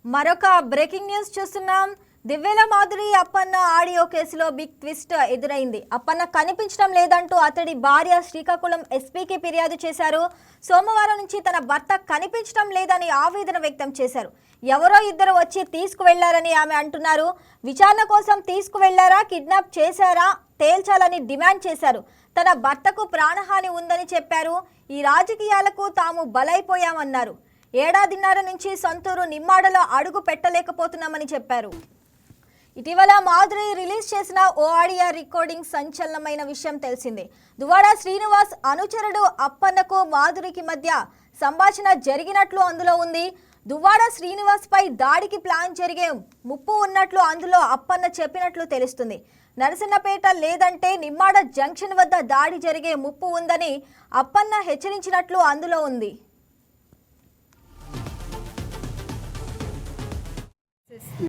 మరొక breaking news చూస్తున్నాం. దివ్యల Madhuri Appanna audio కేసులో బిగ్ ట్విస్ట్ ఎదురైంది. అప్పన్న కనిపించడం లేదంటూ అతడి భార్య శ్రీకాకుళం ఎస్పీకి ఫిర్యాదు చేశారు. సోమవారం నుంచి తన భర్త కనిపించడం లేదని ఆవేదన వ్యక్తం చేశారు. ఎవరో ఇద్దరు వచ్చి తీసుకువెళ్లారని ఆమె అంటున్నారు. విచారణ కోసం తీసుకువెళ్లారా, కిడ్నాప్ చేశారా తేల్చాలని డిమాండ్ చేశారు. తన భర్తకు ప్రాణహాని ఉందని చెప్పారు. ఈ రాజకీయాలకు తాము బలైపోయామన్నారు. ఏడాదిన్నర నుంచి సొంతూరు నిమ్మాడలో అడుగు పెట్టలేకపోతున్నామని చెప్పారు. ఇటీవల మాధురి రిలీజ్ చేసిన ఓ ఆడియో రికార్డింగ్ సంచలనమైన విషయం తెలిసిందే. దువ్వాడ శ్రీనివాస్ అనుచరుడు అప్పన్నకు మాధురికి మధ్య సంభాషణ జరిగినట్లు అందులో ఉంది. దువ్వాడ శ్రీనివాస్ పై దాడికి ప్లాన్ జరిగే ముప్పు ఉన్నట్లు అందులో అప్పన్న చెప్పినట్లు తెలుస్తుంది. నరసన్నపేట లేదంటే నిమ్మాడ జంక్షన్ వద్ద దాడి జరిగే ముప్పు ఉందని అప్పన్న హెచ్చరించినట్లు అందులో ఉంది.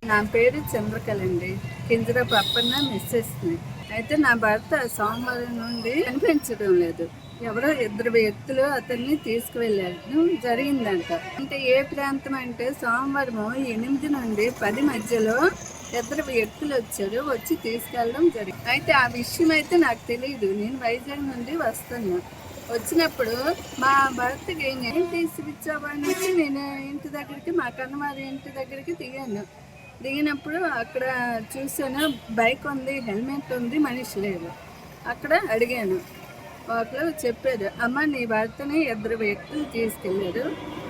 నా పేరు చంద్రకళ అండి. కింజరపు అప్పన్న మిస్సెస్ని. అయితే నా భర్త సోమవారం నుండి కనిపించడం లేదు. ఎవరో ఇద్దరు వ్యక్తులు అతన్ని తీసుకువెళ్ళారు జరిగిందంట. అంటే ఏ ప్రాంతం అంటే సోమవారం 8 నుండి 10 మధ్యలో ఇద్దరు వ్యక్తులు వచ్చి తీసుకెళ్ళడం జరిగింది. అయితే ఆ విషయం అయితే నాకు తెలియదు. నేను వైజాగ్ నుండి వస్తున్నా. వచ్చినప్పుడు మా భర్తకి నేను తీసుకొచ్చావు అనేసి నేను ఇంటి దగ్గరికి, మా కన్నవారి ఇంటి దగ్గరికి దిగినప్పుడు అక్కడ చూసాను, బైక్ ఉంది, హెల్మెట్ ఉంది, మనిషి లేదు. అక్కడ అడిగాను. వాళ్ళు చెప్పారు, అమ్మ నీ భర్తని ఇద్దరు వ్యక్తులు తీసుకెళ్ళారు,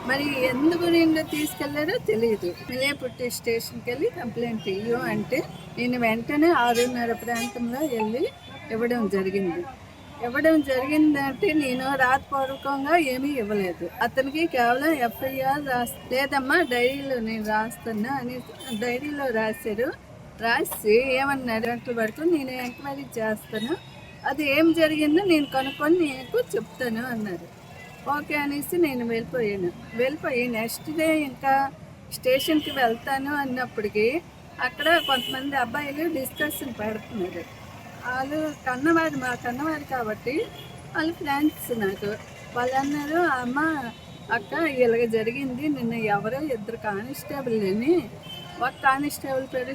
మరి ఎందుకు నిన్ను తీసుకెళ్లారో తెలియదు, మిలేపుట్టి స్టేషన్కి వెళ్ళి కంప్లైంట్ ఇయ్యు అంటే నేను వెంటనే 6:30 ప్రాంతంలో వెళ్ళి ఇవ్వడం జరిగిందంటే నేను రాతపూర్వకంగా ఏమీ ఇవ్వలేదు. అతనికి కేవలం ఎఫ్ఐఆర్ లేదమ్మా డైరీలో నేను రాస్తున్నా అని డైరీలో రాశారు. రాసి ఏమన్నారు, గంటల వరకు నేను ఎంక్వైరీ చేస్తాను, అది ఏం జరిగిందో నేను కనుక్కొని నీకు చెప్తాను అన్నారు. ఓకే అనేసి నేను వెళ్ళిపోయి నెక్స్ట్ డే ఇంకా స్టేషన్కి వెళ్తాను అన్నప్పటికీ అక్కడ కొంతమంది అబ్బాయిలు డిస్కషన్ పెడుతున్నారు. వాళ్ళు మా కన్నవారు కాబట్టి వాళ్ళు ఫ్రెండ్స్ నాకు. వాళ్ళు అన్నారు, అమ్మ అక్క ఇలాగ జరిగింది, నిన్న ఎవరో ఇద్దరు కానిస్టేబుల్ని, ఒక కానిస్టేబుల్ పేరు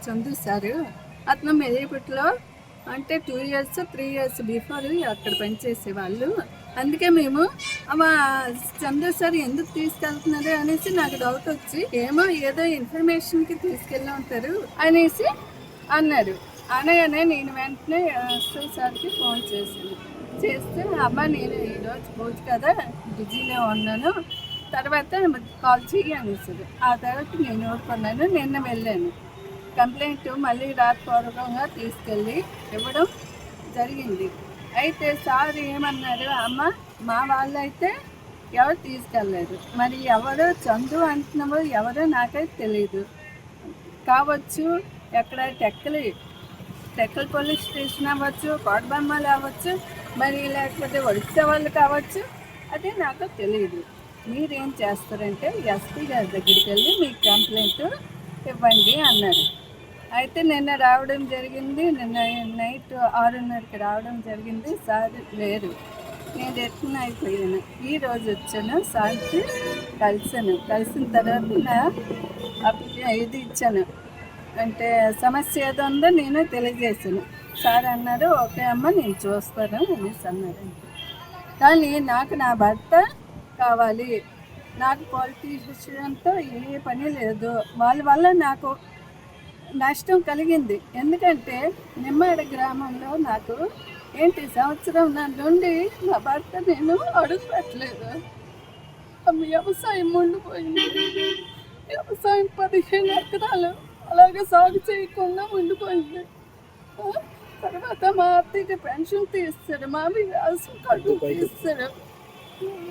చందు సారు, అతను మెదిపట్లో అంటే 2 years 3 years బిఫోర్ అక్కడ పనిచేసేవాళ్ళు. అందుకే మేము చందు సార్ ఎందుకు తీసుకెళ్తున్నారు అనేసి నాకు డౌట్ వచ్చి ఏమో ఏదో ఇన్ఫర్మేషన్కి తీసుకెళ్ళి ఉంటారు అనేసి అన్నారు. అనగానే నేను వెంటనే ఎస్ఐ సార్కి ఫోన్ చేస్తే అమ్మ నేను ఈరోజు పోదు కదా బిజీలో ఉన్నాను, తర్వాత కాల్ చెయ్యి అనేసారు. ఆ తర్వాత నేను ఊరుకున్నాను. నిన్న వెళ్ళాను. కంప్లైంట్ మళ్ళీ రాతపూర్వకంగా తీసుకెళ్ళి ఇవ్వడం జరిగింది. అయితే సార్ ఏమన్నారు, అమ్మ మా వాళ్ళు అయితే ఎవరు తీసుకెళ్ళలేదు, మరి ఎవరో చందు అంటున్నావో ఎవరో నాకైతే తెలియదు, కావచ్చు ఎక్కడ టెక్కల్ పోలీస్ స్టేషన్ అవ్వచ్చు, కోటబొమ్మలు అవ్వచ్చు, మరి లేకపోతే ఒడిశా వాళ్ళు కావచ్చు, అది నాకు తెలియదు. మీరేం చేస్తారంటే ఎస్పీ గారి దగ్గరికి వెళ్ళి మీకు కంప్లైంట్ ఇవ్వండి అన్నారు. అయితే నిన్న రావడం జరిగింది. నిన్న నైట్ 6:30కి రావడం జరిగింది. సార్ లేరు. నేను రిటర్న్ అయిపోయాను. ఈరోజు వచ్చాను, సార్కి కలిసిన తర్వాత ఇది ఇచ్చాను, అంటే సమస్య ఏదో ఉందో నేను తెలియజేసాను. సార్ అన్నారు, ఓకే అమ్మ నేను చూస్తాను అనేసి అన్నారు. కానీ నాకు నా భర్త కావాలి, నాకు పొలిటీషియన్తో ఏ పని లేదు. వాళ్ళ వల్ల నాకు నష్టం కలిగింది. ఎందుకంటే నిమ్మాడ గ్రామంలో నాకు సంవత్సరం నుండి నా భర్త నేను అడుగు పెట్టలేదు. వ్యవసాయం ఉండిపోయింది. వ్యవసాయం 15 ఎకరాలు అలాగే సాగు చేయకుండా ఉండిపోయింది. తర్వాత మా అత్తయ్యకి పెన్షన్ తీస్తారు, మా వ్యాసం కడుపు తీస్తారు.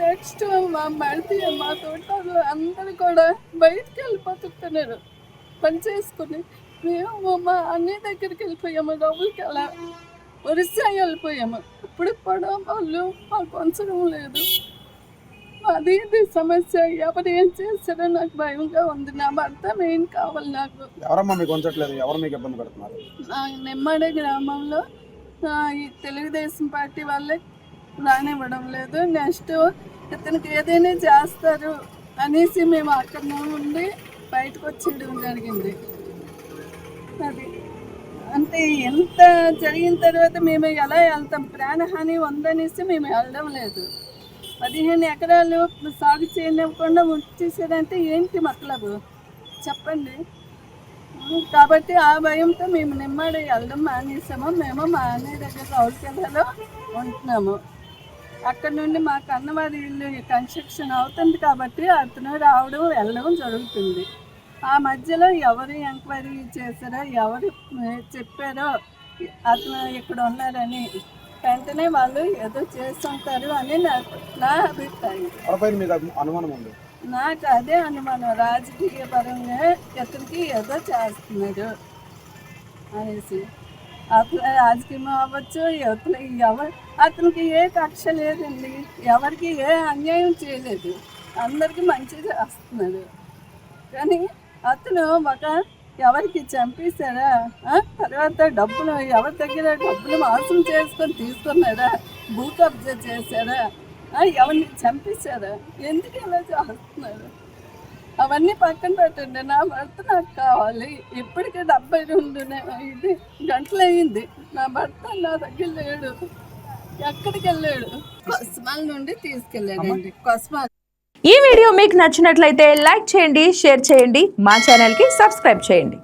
నెక్స్ట్ మా మరిది మా తోటలో అందరూ కూడా బయటికి వెళ్ళిపోతున్నారు పని చేసుకుని. మేము మా అన్నయ్య దగ్గరికి వెళ్ళిపోయాము, డబ్బులకి అలా ఒరిస్సా వెళ్ళిపోయాము. ఇప్పుడు కూడా వాళ్ళు మాకు ఉంచడం లేదు. అది సమస్య. ఎవరు ఏం చేస్తారో నాకు భయంగా ఉంది. నా భర్త మెయిన్ కావాలి నాకు. నిమ్మాడ గ్రామంలో ఈ తెలుగుదేశం పార్టీ వాళ్ళే రానివ్వడం లేదు. నెక్స్ట్ ఇతనికి ఏదైనా చేస్తారు అనేసి మేము అక్కడ ఉండి బయటకు వచ్చేయడం జరిగింది. అది అంటే ఎంత జరిగిన తర్వాత మేము ఎలా వెళ్తాం? ప్రాణహాని ఉందనేసి మేము వెళ్ళడం లేదు. 15 ఎకరాలు సాగు చేయనివ్వకుండా వచ్చేసారంటే ఏంటి మతలబు చెప్పండి. కాబట్టి ఆ భయంతో మేము నిమ్మడి వెళ్ళడం మానేసాము. మేము మా అన్నయ్య దగ్గర రౌల్కెళ్ళలో ఉంటున్నాము. అక్కడ నుండి మా కన్నవారి ఇల్లు కన్స్ట్రక్షన్ అవుతుంది కాబట్టి అతను రావడం వెళ్ళడం జరుగుతుంది. ఆ మధ్యలో ఎవరు ఎంక్వైరీ చేశారో, ఎవరు చెప్పారో అతను ఇక్కడ ఉన్నారని వెంటనే వాళ్ళు ఏదో చేస్తుంటారు అని నా అభిప్రాయం. నాకు అదే అనుమానం, రాజకీయ పరంగా ఇతనికి ఏదో చేస్తున్నారు అనేసి. అతను రాజకీయం అవ్వచ్చు, అతనికి ఏ కక్ష లేదండి, ఎవరికి ఏ అన్యాయం చేయలేదు, అందరికీ మంచి చేస్తున్నాడు. కానీ అతను ఎవరికి చంపేశారా, తర్వాత డబ్బులు ఎవరి దగ్గర డబ్బులు మోసం చేసుకొని తీసుకున్నారా, భూ కబ్జా చేశారా, ఎవరిని చంపేశారా, ఎందుకు ఇలా చేస్తున్నారు? అవన్నీ పక్కన పెట్టండి. నా భర్త నాకు కావాలి. ఇప్పటికే 72 గంటలు అయ్యింది. నా భర్త నా దగ్గర లేడు. ఎక్కడికి వెళ్ళాడు? కొస్మాల నుండి తీసుకెళ్ళాడండి. కొస్మాల్. ఈ వీడియో మీకు నచ్చినట్లయితే లైక్ చేయండి, షేర్ చేయండి, మా ఛానల్కి సబ్స్క్రైబ్ చేయండి.